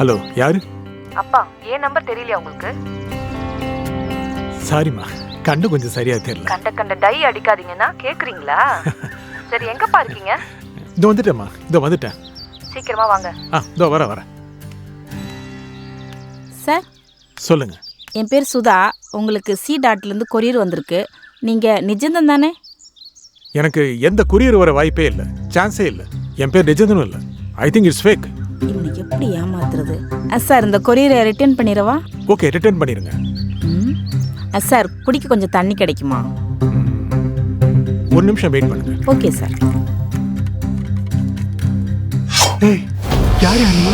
Hello, யாரு? அப்பா, ஏன் நம்பர் தெரியலையா உங்களுக்கு? சாரிம்மா, கண்ணு கொஞ்சம் சரியா தெரியல. கண்ட டை அடிக்காதீங்கன்னா கேக்குறீங்களா? சரி, எங்கப்பா இருக்கீங்க? இதோ வந்துட்டேம்மா, இதோ வந்துட்டேன். சீக்கிரமா வாங்க. இதோ வரேன். சார், சொல்லுங்க. என் பேர் சுதா. உங்களுக்கு C.இருந்து கொரியர் வந்திருக்கு. நீங்கள் நிஜந்தன் தானே? எனக்கு எந்த கொரியர் வர வாய்ப்பே இல்லை, சான்ஸே இல்லை. என் பேர் நிஜந்தனும் இல்லை. I think it's fake. இவனை எப்படி ஏமாத்துறது? சார், இந்த கொரியரை ரிட்டர்ன் பண்ணிடவா? ஓகே, ரிட்டர்ன் பண்ணிடுங்க. சார், குடிக்க கொஞ்சம் தண்ணி கிடைக்குமா? ஒரு நிமிஷம் வெயிட் பண்ணுங்க. Okay sir. ஏய், யார் நீ?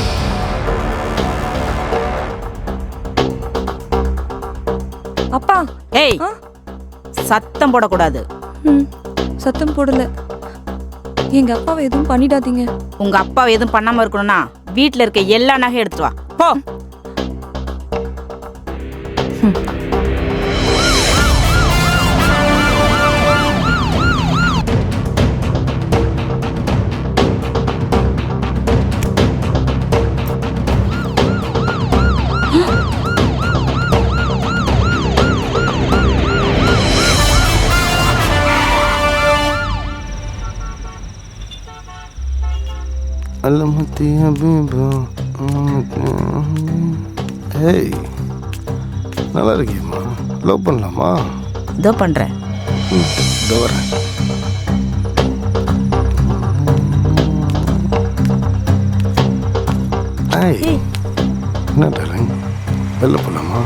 அப்பா. ஏய், சத்தம் போடக்கூடாது. சத்தம் போடல. எங்க அப்பாவை எதுவும் பண்ணிடாதீங்க. உங்க அப்பாவை எதுவும் பண்ணாம இருக்கணும்னா வீட்டில் இருக்க எல்லா நகையும் எடுத்துட்டு வா. போ. ஏய், நல்லா இருக்கியம்மா? லவ் பண்ணலாமா? இதோ பண்றேன். இதோ வரேன். ஏய், என்ன டார்லிங், வெளில போகலாமா?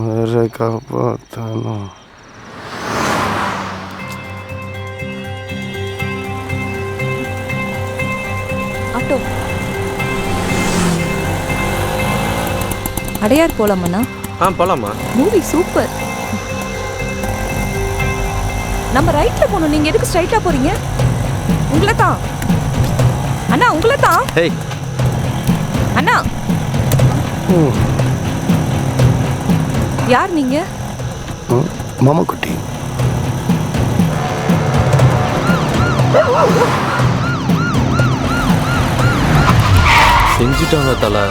வேற காப்பாத்தானோ? ஆட்டோ. அடையார் போலாமண்ணா? போலாமா? Movie super. நம்ம ரைட்ல போகணும். நீங்க எதுக்கு ஸ்ட்ரைட்டா போறீங்க? உங்களை தான் அண்ணா, உங்களை தான். ஏய் அண்ணா, யார் நீங்க? மாமா குட்டி. செஞ்சுட்டாங்க தலை.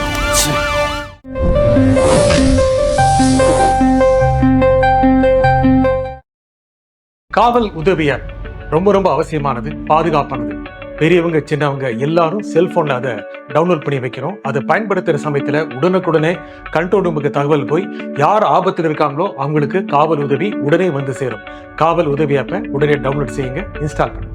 காவல் உதவியார் ரொம்ப ரொம்ப அவசியமானது, பாதுகாப்பானது. பெரியவங்க சின்னவங்க எல்லாரும் செல்போன்ல அதை டவுன்லோட் பண்ணி வைக்கிறோம். அதை பயன்படுத்துற சமயத்துல உடனுக்குடனே கண்ட்ரோல் ரூமுக்கு தகவல் போய் யார் ஆபத்தில் இருக்காங்களோ அவங்களுக்கு காவல் உதவி உடனே வந்து சேரும். காவல் உதவி ஆப்பை உடனே டவுன்லோட் செய்யுங்க, இன்ஸ்டால் பண்ணுங்க.